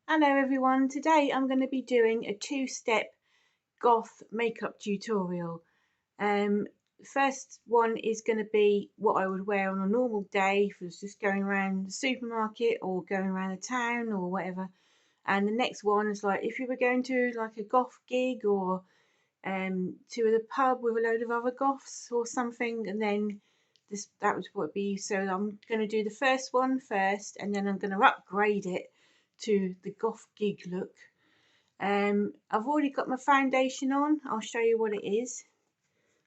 Hello everyone, today I'm going to be doing a two-step goth makeup tutorial. First one is going to be what I would wear on a normal day if I was just going around the supermarket or going around the town or whatever. And the next one is like if you were going to like a goth gig or to the pub with a load of other goths or something, and then that was what it'd be. So I'm going to do the first one first, and then I'm going to upgrade it to the goth gig look. I've already got my foundation on. I'll show you what it is.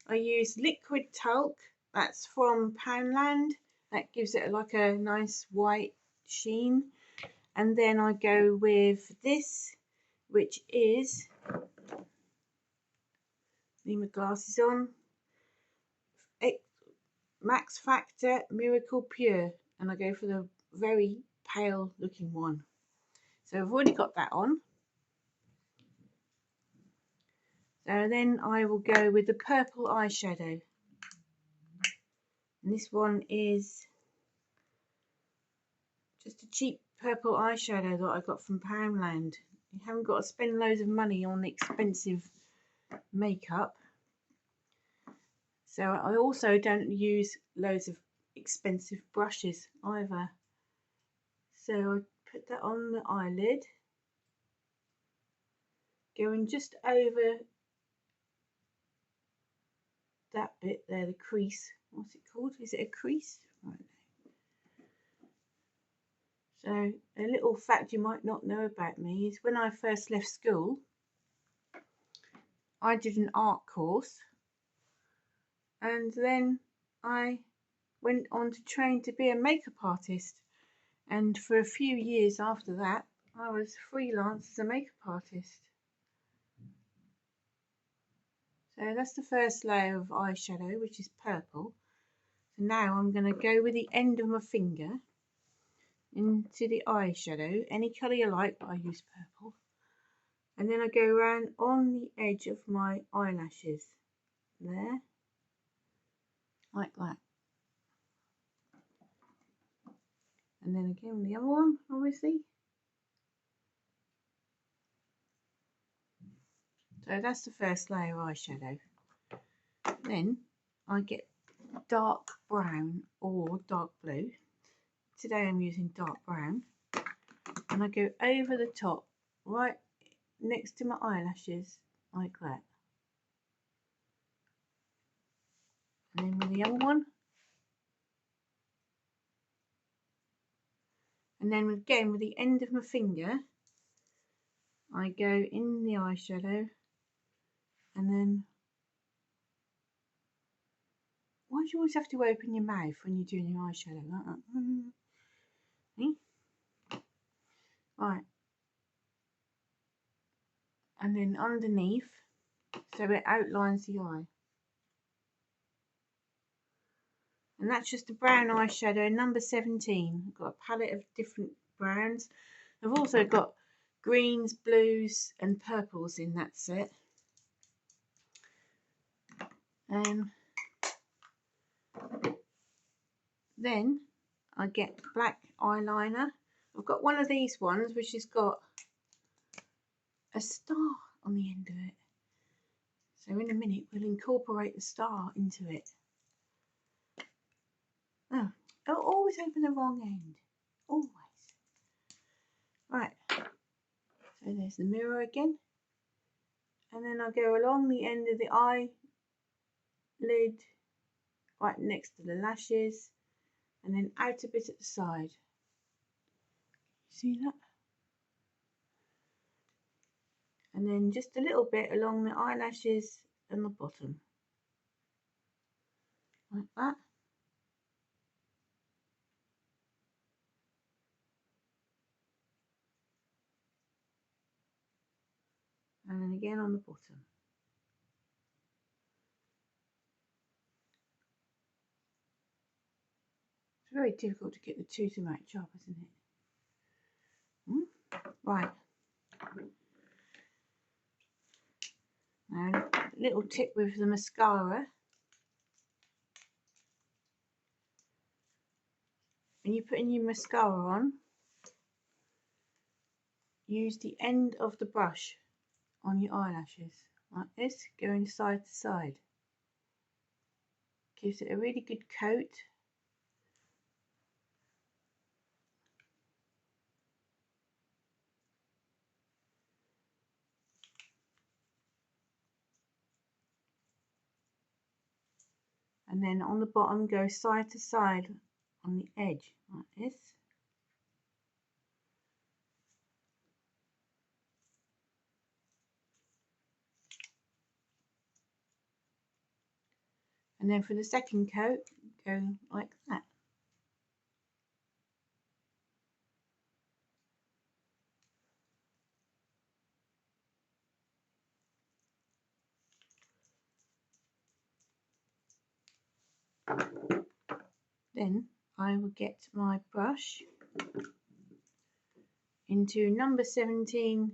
I use liquid talc. That's from Poundland. That gives it like a nice white sheen. And then I go with this, which is, need my glasses on, Max Factor Miracle Pure, and I go for the very pale looking one. So I've already got that on. So then I will go with the purple eyeshadow. And this one is just a cheap purple eyeshadow that I got from Poundland. You haven't got to spend loads of money on expensive makeup. So I also don't use loads of expensive brushes either. So I put that on the eyelid, going just over that bit there, the crease. What's it called? Is it a crease? Right. So a little fact you might not know about me is when I first left school, I did an art course, and then I went on to train to be a makeup artist, and for a few years after that I was freelance as a makeup artist. So that's the first layer of eyeshadow, which is purple. So now I'm going to go with the end of my finger into the eyeshadow, any colour you like, but I use purple. And then I go around on the edge of my eyelashes, there, like that. And then again the other one, obviously. So that's the first layer of eyeshadow. Then I get dark brown or dark blue. Today I'm using dark brown. And I go over the top, right next to my eyelashes, like that. And then with the other one. And then again with the end of my finger, I go in the eyeshadow, and then, why do you always have to open your mouth when you're doing your eyeshadow like that? Right. And then underneath, so it outlines the eye. And that's just a brown eyeshadow, number 17. I've got a palette of different browns. I've also got greens, blues and purples in that set. Then I get black eyeliner. I've got one of these ones which has got a star on the end of it. So in a minute we'll incorporate the star into it. Oh, I'll always open the wrong end. Always. Right. So there's the mirror again. And then I go along the end of the eyelid, right next to the lashes, and then out a bit at the side. See that? And then just a little bit along the eyelashes and the bottom. Like that. And then again on the bottom. It's very difficult to get the two to match up, isn't it? Right. Now, a little tip with the mascara. When you put in your mascara on, use the end of the brush on your eyelashes like this, going side to side. Gives it a really good coat. And then on the bottom go side to side on the edge like this. And then for the second coat, go like that. Then I will get my brush into number 17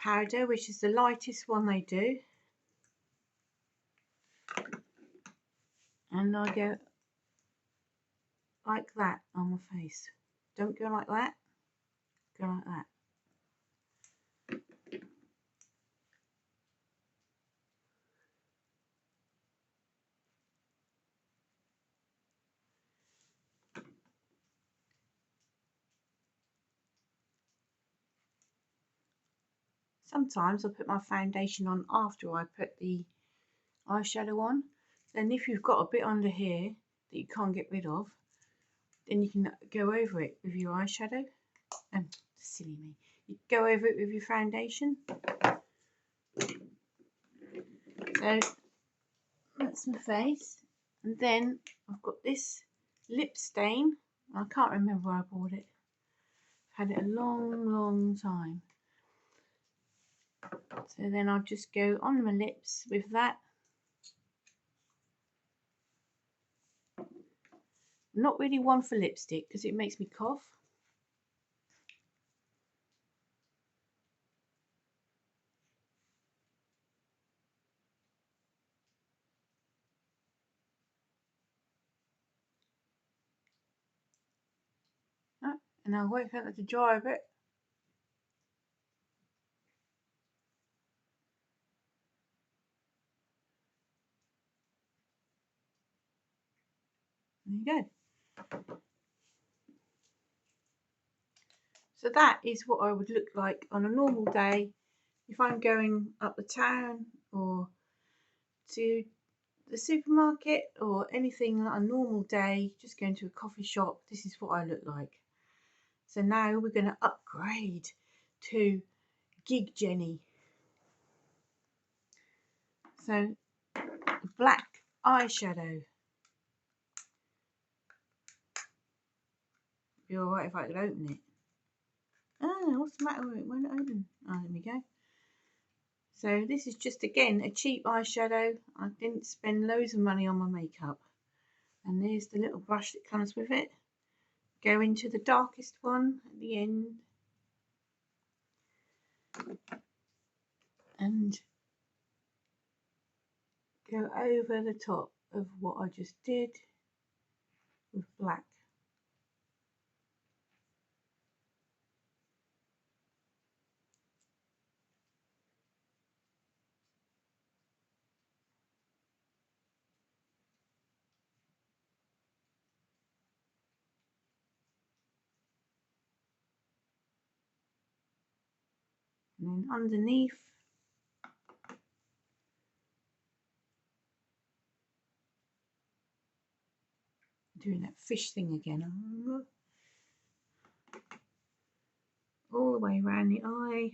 powder, which is the lightest one they do. And I go like that on my face. Don't go like that, go like that. Sometimes I put my foundation on after I put the eyeshadow on. Then if you've got a bit under here that you can't get rid of, then you can go over it with your eyeshadow. Silly me. You go over it with your foundation. So that's my face. And then I've got this lip stain. I can't remember where I bought it. I've had it a long time. So then I'll just go on my lips with that. Not really one for lipstick because it makes me cough. And I'll wait for it to dry a bit. There you go. So that is what I would look like on a normal day if I'm going up the town or to the supermarket or anything like a normal day, just going to a coffee shop. This is what I look like. So now we're going to upgrade to Gig Jenny. So black eyeshadow. Be alright if I could open it. Oh, what's the matter with it? Won't it open? Oh, there we go. So this is just again a cheap eyeshadow. I didn't spend loads of money on my makeup. And there's the little brush that comes with it. Go into the darkest one at the end. And go over the top of what I just did with black. And then underneath, doing that fish thing again. All the way around the eye.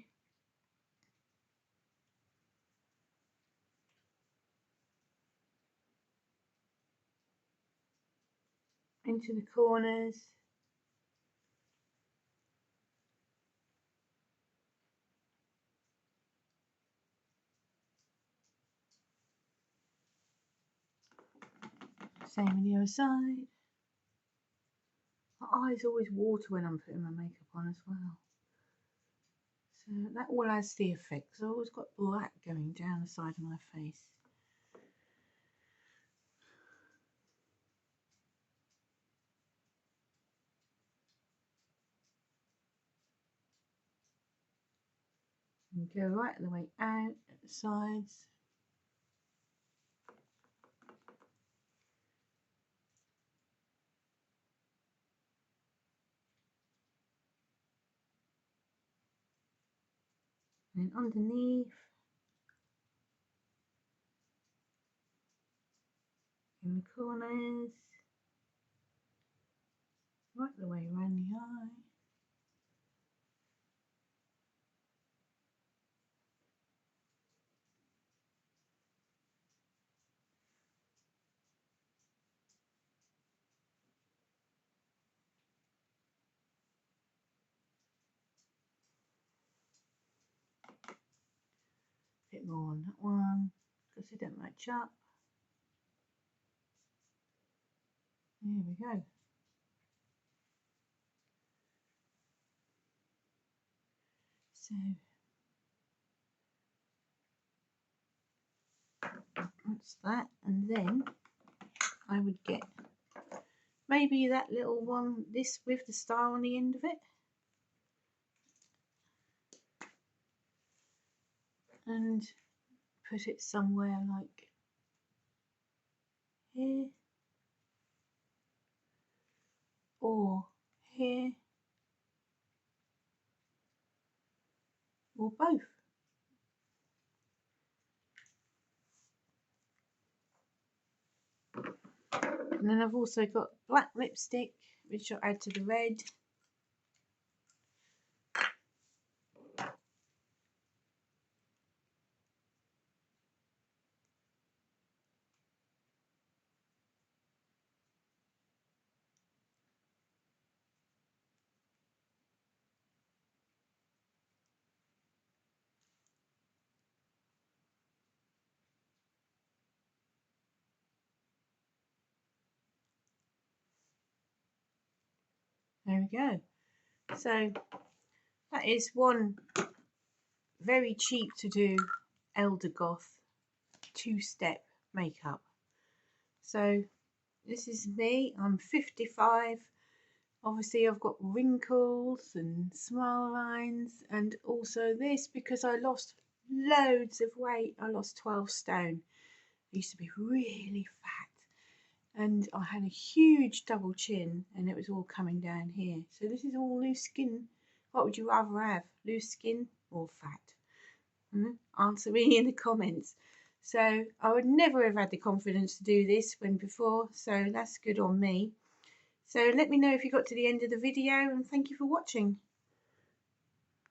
Into the corners. Same on the other side. My eyes always water when I'm putting my makeup on as well. So that all adds the effect. I've always got black going down the side of my face. And go right the way out at the sides. And underneath, in the corners, right the way around the eye. A bit more on that one because they don't match up. There we go. So that's that, and then I would get maybe that little one, this with the star on the end of it, and put it somewhere like here or here or both. And then I've also got black lipstick which I'll add to the red. There we go. So that is one very cheap to do Elder Goth two-step makeup. So this is me, I'm 55. Obviously I've got wrinkles and smile lines, and also this because I lost loads of weight. I lost 12 stone. I used to be really fat and I had a huge double chin and it was all coming down here. So this is all loose skin. What would you rather have, loose skin or fat? Answer me in the comments. So I would never have had the confidence to do this when before, so that's good on me. So let me know if you got to the end of the video, and thank you for watching.